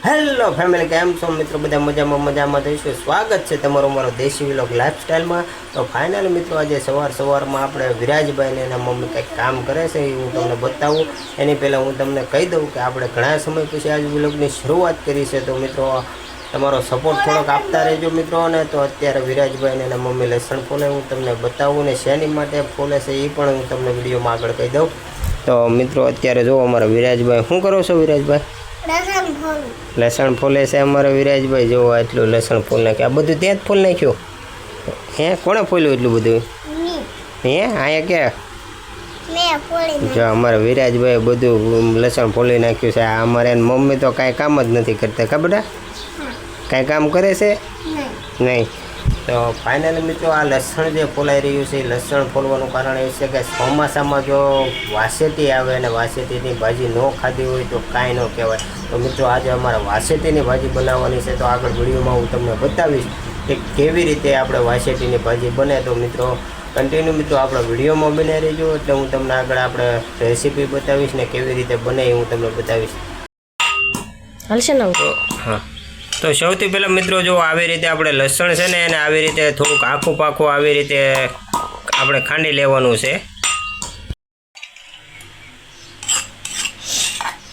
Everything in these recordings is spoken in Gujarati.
હેલો ફેમિલી, કેમ છો મિત્રો? બધા મજામાં થઈશું. સ્વાગત છે તમારું મારો દેશી વ્લોગ લાઈફસ્ટાઈલમાં. તો ફાઇનલી મિત્રો, આજે સવારમાં આપણે વિરાજભાઈને એના મમ્મી કંઈક કામ કરે છે એ હું તમને બતાવું. એની પહેલાં હું તમને કહી દઉં કે આપણે ઘણા સમય પછી આજ વ્લોગની શરૂઆત કરી છે. તો મિત્રો, તમારો સપોર્ટ થોડોક આપતા રહેજો મિત્રો. અને તો અત્યારે વિરાજભાઈને એના મમ્મી લસણ ફોલે હું તમને બતાવું, ને શેની માટે ફોલે છે એ પણ હું તમને વિડીયોમાં આગળ કહી દઉં. તો મિત્રો, અત્યારે જો અમારા વિરાજભાઈ, શું કરો છો વિરાજભાઈ? લસણ ફોલે છે અમારા વિરાજભાઈ. જો એટલું લસણ ફોલ નાખ્યું. આ બધું ત્યાં જ ફોલ નાખ્યું? હે, કોણે ફોલ્યું એટલું બધું? હે, અહીંયા કે જો અમારા વિરાજભાઈ બધું લસણ ફોલી નાખ્યું છે. આ અમારે મમ્મી તો કાંઈ કામ જ નથી કરતા. ખબર કાંઈ કામ કરે છે નહીં. તો ફાઇનલી મિત્રો, આ લસણ જે ફોલાઈ રહ્યું છે, લસણ ફોલવાનું કારણ એ છે કે ચોમાસામાં જો વાસેટી આવે અને વાસેટીની ભાજી ન ખાધી હોય તો કાંઈ ન કહેવાય. તો મિત્રો, આજે અમારે વાસેટીની ભાજી બનાવવાની છે. તો આગળ વિડીયોમાં હું તમને બતાવીશ કે કેવી રીતે આપણે વાસેટીની ભાજી બને. તો મિત્રો, કન્ટિન્યુ મિત્રો આપણે વિડીયોમાં બને રહેજો, એટલે હું તમને આગળ આપણે રેસીપી બતાવીશ ને કેવી રીતે બને એ હું તમને બતાવીશ. હાલશે ને? હા, તો સૌથી પહેલાં મિત્રો, જો આવી રીતે આપણે લસણ છે ને એને આવી રીતે થોડુંક આખું પાખું આવી રીતે આપણે ખાંડી લેવાનું છે.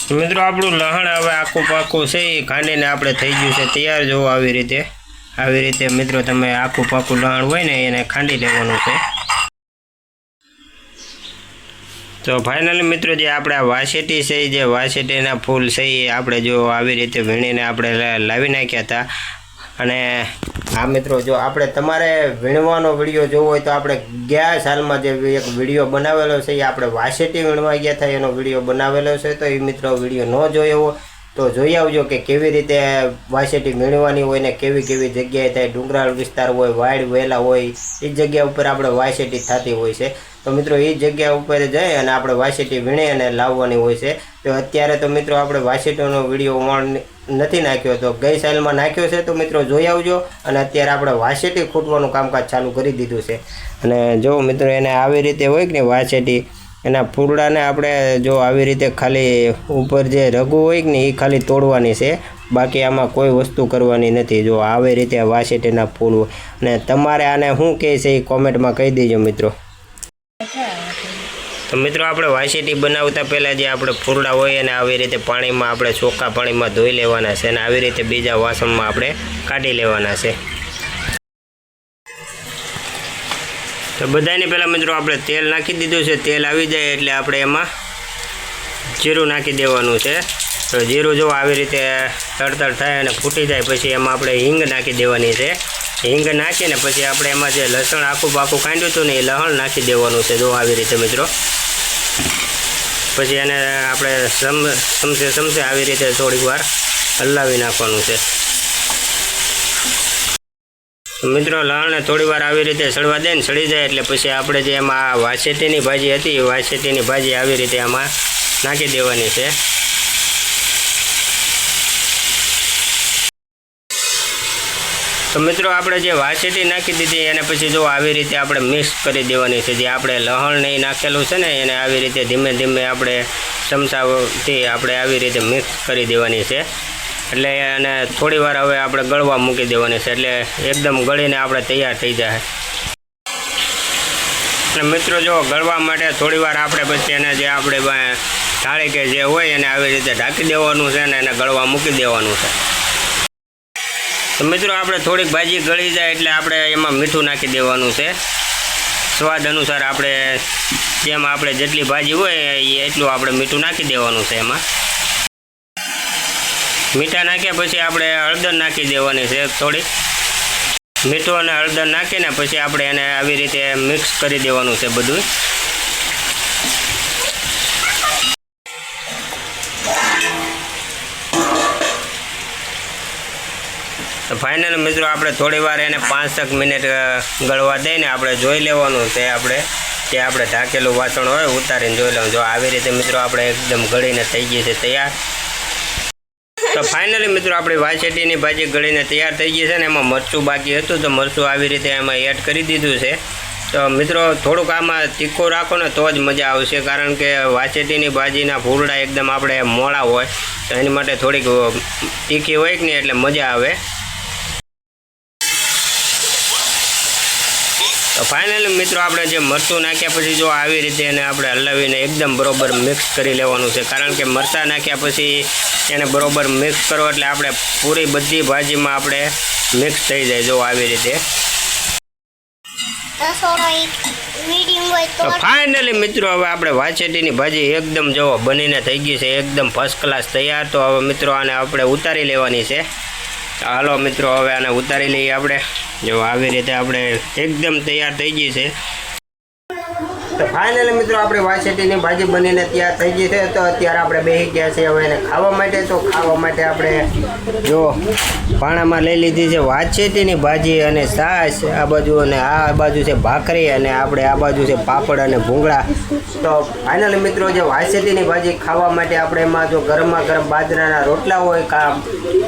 મિત્રો, આપણું લસણ હવે આખું પાખું છે એ ખાંડીને આપણે થઈ ગયું છે તૈયાર. જો આવી રીતે મિત્રો, તમે આખું પાખું લસણ હોય ને એને ખાંડી લેવાનું છે. તો ફાઇનલી મિત્રો, જે આપણે આ વાસેટી છે, જે વાસેટીના ફૂલ છે એ આપણે જો આવી રીતે વીણીને આપણે લાવી નાખ્યા હતા. અને આ મિત્રો, જો આપણે તમારે વીણવાનો વિડીયો જોવો હોય તો આપણે ગયા સાલમાં જે એક વિડીયો બનાવેલો છે એ આપણે વાસેટી વીણવા ગયા હતા એનો વિડીયો બનાવેલો છે. તો એ મિત્રો વિડીયો ન જોયો હોય તો જોઈ આવજો કે કેવી રીતે વાસેટી વીણવાની હોય ને કેવી જગ્યાએ થાય. ડુંગરાળ વિસ્તાર હોય, વાડ વહેલા હોય, એ જગ્યા ઉપર આપણે વાસેટી થતી હોય છે. તો મિત્રો, એ જગ્યા ઉપર જઈ અને આપણે વાસેટી વીણી અને લાવવાની હોય છે. તો અત્યારે તો મિત્રો આપણે વાસેટીનો વિડીયો નથી નાખ્યો, તો ગઈ સાલમાં નાખ્યો છે. તો મિત્રો જોઈ આવજો. અને અત્યારે આપણે વાસેટી ખૂટવાનું કામકાજ ચાલુ કરી દીધું છે. અને જો મિત્રો, એને આવી રીતે હોય કે ને વાસેટી, એના ફૂરડાને આપણે જો આવી રીતે ખાલી ઉપર જે રઘુ હોય કે ને એ ખાલી તોડવાની છે. બાકી આમાં કોઈ વસ્તુ કરવાની નથી. જો આવી રીતે વાસેટીના ફૂલ હોય. અને તમારે આને શું કહે છે એ કોમેન્ટમાં કહી દેજો મિત્રો. તો મિત્રો, આપણે વાસેટી બનાવતા પહેલાં જે આપણે ફૂરડા હોય એને આવી રીતે પાણીમાં આપણે ચોખ્ખા પાણીમાં ધોઈ લેવાના છે. અને આવી રીતે બીજા વાસણમાં આપણે કાઢી લેવાના છે. તો બધાની પહેલાં મિત્રો આપણે તેલ નાખી દીધું છે. તેલ આવી જાય એટલે આપણે એમાં જીરું નાખી દેવાનું છે. તો જીરું જો આવી રીતે તડતડ થાય અને ફૂટી જાય પછી એમાં આપણે હિંગ નાખી દેવાની છે. હિંગ નાખીને પછી આપણે એમાં જે લસણ આખું પાખું કાઢ્યું હતું ને એ લસણ નાખી દેવાનું છે. જો આવી રીતે મિત્રો, પછી એને આપણે સમસે આવી રીતે થોડીક વાર હલાવી નાખવાનું છે. મિત્રો, લસણને થોડી વાર આવી રીતે સળવા દે ને સળી જાય એટલે પછી આપણે જે એમાં વાસેટીની ભાજી હતી એ વાસેટીની ભાજી આવી રીતે આમાં નાખી દેવાની છે. તો મિત્રો, આપણે જે વાસેટી નાખી દીધી એને પછી જો આવી રીતે આપણે મિક્સ કરી દેવાની છે. જે આપણે લસણ ને નાખેલું છે ને એને આવી રીતે ધીમે ધીમે આપણે ચમચાથી આપણે આવી રીતે મિક્સ કરી દેવાની છે. એટલે એને થોડી વાર હવે આપણે ગળવા મૂકી દેવાની છે. એટલે એકદમ ગળીને આપણે તૈયાર થઈ જાય. અને મિત્રો, જો ગળવા માટે થોડી વાર આપણે પછી એને જે આપણે થાળી કે જે હોય એને આવી રીતે ઢાંકી દેવાનું છે ને એને ગળવા મૂકી દેવાનું છે. તો મિત્રો, આપણે થોડીક ભાજી ગળી જાય એટલે આપણે એમાં મીઠું નાખી દેવાનું છે. સ્વાદ અનુસાર આપણે જેમ આપણે જેટલી ભાજી હોય એટલું આપણે મીઠું નાખી દેવાનું છે. એમાં મીઠા નાખ્યા પછી આપણે હળદર નાખી દેવાની છે. થોડી મીઠું અને હળદર નાખીને પછી આપણે એને આવી રીતે મિક્સ કરી દેવાનું છે બધું. તો ફાઇનલ મિત્રો, આપણે થોડી વાર એને 5-6 મિનિટ ગળવા દઈને આપણે જોઈ લેવાનું છે. આપણે જે આપણે ઢાંકેલું વાસણ હોય ઉતારીને જોઈ લેવાનું. જો આવી રીતે મિત્રો આપણે એકદમ ગળીને થઈ ગઈ છે તૈયાર. તો ફાઇનલી મિત્રો, આપણી વાસેટીની ભાજી ગળીને તૈયાર થઈ ગઈ છે ને એમાં મરચું બાકી હતું તો મરચું આવી રીતે એમાં એડ કરી દીધું છે. તો મિત્રો થોડુંક આમાં તીખું રાખો ને તો જ મજા આવશે, કારણ કે વાચેટીની ભાજીના ભૂરડા એકદમ આપણે મોળા હોય તો એની માટે થોડીક તીખી હોય કે નહીં એટલે મજા આવે. તો ફાઇનલી મિત્રો આપણે જે મરચું નાખ્યા પછી જો આવી રીતે એને આપણે હલાવીને એકદમ બરોબર મિક્સ કરી લેવાનું છે, કારણ કે મરચાં નાખ્યા પછી એને બરોબર મિક્સ કરો એટલે આપણે પૂરી બધી ભાજીમાં આપણે મિક્સ થઈ જાય જો આવી રીતે. તો ફાઇનલી મિત્રો હવે આપણે વાછેટીની ભાજી એકદમ જો બનીને થઈ ગઈ છે, એકદમ ફર્સ્ટ ક્લાસ તૈયાર. તો હવે મિત્રો આને આપણે ઉતારી લેવાની છે. હાલો મિત્રો હવે આને ઉતારી લઈએ આપણે. જો આવી રીતે આપણે એકદમ તૈયાર થઈ ગઈ છે. તો ફાઇનલી મિત્રો આપણે વાછેટીની ભાજી બનીને તૈયાર થઈ ગઈ છે. તો અત્યારે આપણે બેસી ગયા છે હવે એને ખાવા માટે. તો ખાવા માટે આપણે જો પાણામાં લઈ લીધી છે વાછેટીની ભાજી અને છાશ આ બાજુ, અને આ બાજુ છે ભાખરી, અને આપણે આ બાજુ છે પાપડ અને ભૂંગળા. તો ફાઇનલી મિત્રો જે વાછેટીની ભાજી ખાવા માટે આપણે એમાં જો ગરમા ગરમ બાજરાના રોટલા હોય કા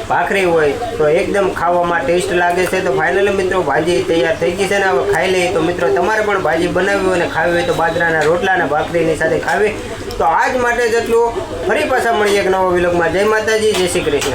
ભાખરી હોય તો એકદમ ખાવામાં ટેસ્ટ લાગે છે. તો ફાઇનલી મિત્રો ભાજી તૈયાર થઈ ગઈ છે ને હવે ખાઈ લઈએ. તો મિત્રો તમારે પણ ભાજી બનાવવી હોય અને ખાવી હોય તો બાજરાના રોટલા અને ભાખરીની સાથે ખાવી. તો આજ માટે જેટલું, ફરી પાછા મળીએ એક નવો વિલોગમાં. જય માતાજી, જય શ્રી કૃષ્ણ.